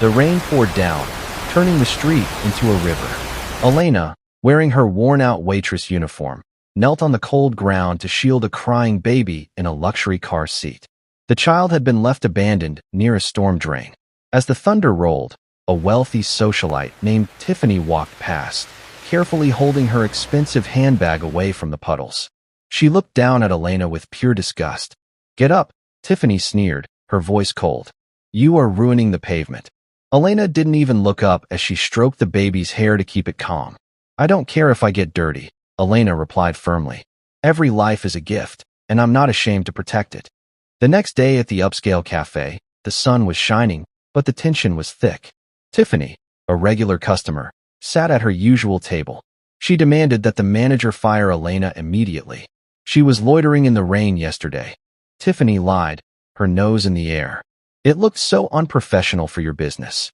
The rain poured down, turning the street into a river. Elena, wearing her worn-out waitress uniform, knelt on the cold ground to shield a crying baby in a luxury car seat. The child had been left abandoned near a storm drain. As the thunder rolled, a wealthy socialite named Tiffany walked past, carefully holding her expensive handbag away from the puddles. She looked down at Elena with pure disgust. "Get up," Tiffany sneered, her voice cold. "You are ruining the pavement." Elena didn't even look up as she stroked the baby's hair to keep it calm. "I don't care if I get dirty," Elena replied firmly. "Every life is a gift, and I'm not ashamed to protect it." The next day at the upscale cafe, the sun was shining, but the tension was thick. Tiffany, a regular customer, sat at her usual table. She demanded that the manager fire Elena immediately. She was loitering in the rain yesterday. Tiffany lied, her nose in the air. "It looked so unprofessional for your business."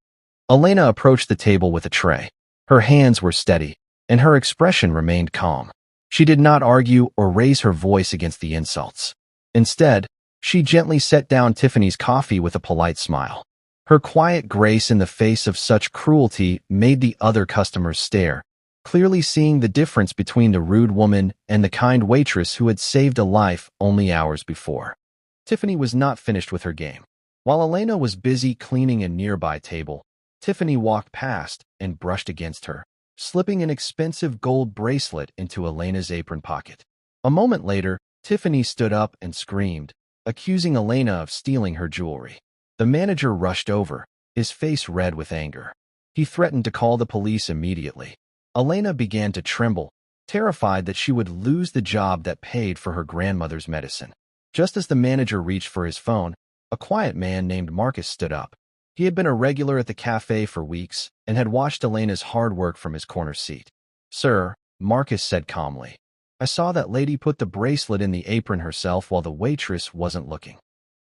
Elena approached the table with a tray. Her hands were steady, and her expression remained calm. She did not argue or raise her voice against the insults. Instead, she gently set down Tiffany's coffee with a polite smile. Her quiet grace in the face of such cruelty made the other customers stare, clearly seeing the difference between the rude woman and the kind waitress who had saved a life only hours before. Tiffany was not finished with her game. While Elena was busy cleaning a nearby table, Tiffany walked past and brushed against her, slipping an expensive gold bracelet into Elena's apron pocket. A moment later, Tiffany stood up and screamed, accusing Elena of stealing her jewelry. The manager rushed over, his face red with anger. He threatened to call the police immediately. Elena began to tremble, terrified that she would lose the job that paid for her grandmother's medicine. Just as the manager reached for his phone, a quiet man named Marcus stood up. He had been a regular at the cafe for weeks and had watched Elena's hard work from his corner seat. "Sir," Marcus said calmly, "I saw that lady put the bracelet in the apron herself while the waitress wasn't looking."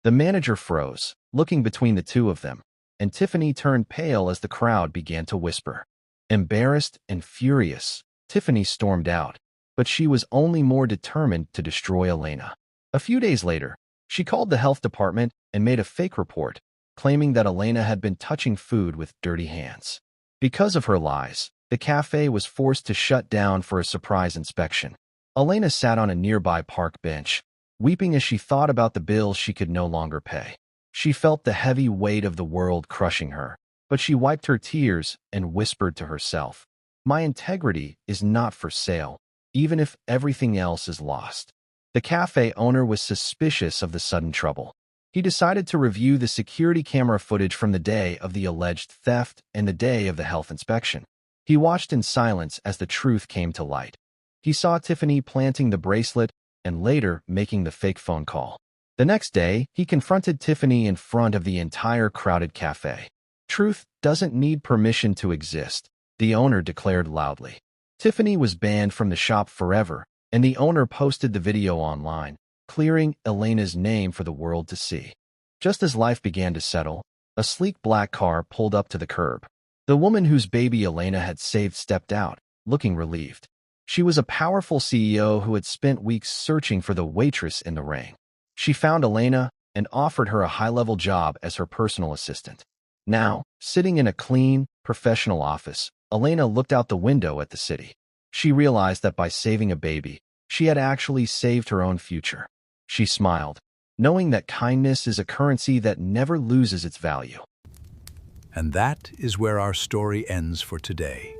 The manager froze, looking between the two of them, and Tiffany turned pale as the crowd began to whisper. Embarrassed and furious, Tiffany stormed out, but she was only more determined to destroy Elena. A few days later, she called the health department and made a fake report, claiming that Elena had been touching food with dirty hands. Because of her lies, the cafe was forced to shut down for a surprise inspection. Elena sat on a nearby park bench, weeping as she thought about the bills she could no longer pay. She felt the heavy weight of the world crushing her, but she wiped her tears and whispered to herself, "My integrity is not for sale, even if everything else is lost." The cafe owner was suspicious of the sudden trouble. He decided to review the security camera footage from the day of the alleged theft and the day of the health inspection. He watched in silence as the truth came to light. He saw Tiffany planting the bracelet and later making the fake phone call. The next day, he confronted Tiffany in front of the entire crowded cafe. "Truth doesn't need permission to exist," the owner declared loudly. Tiffany was banned from the shop forever, and the owner posted the video online, clearing Elena's name for the world to see. Just as life began to settle, a sleek black car pulled up to the curb. The woman whose baby Elena had saved stepped out, looking relieved. She was a powerful CEO who had spent weeks searching for the waitress in the rain. She found Elena and offered her a high-level job as her personal assistant. Now, sitting in a clean, professional office, Elena looked out the window at the city. She realized that by saving a baby, she had actually saved her own future. She smiled, knowing that kindness is a currency that never loses its value. And that is where our story ends for today.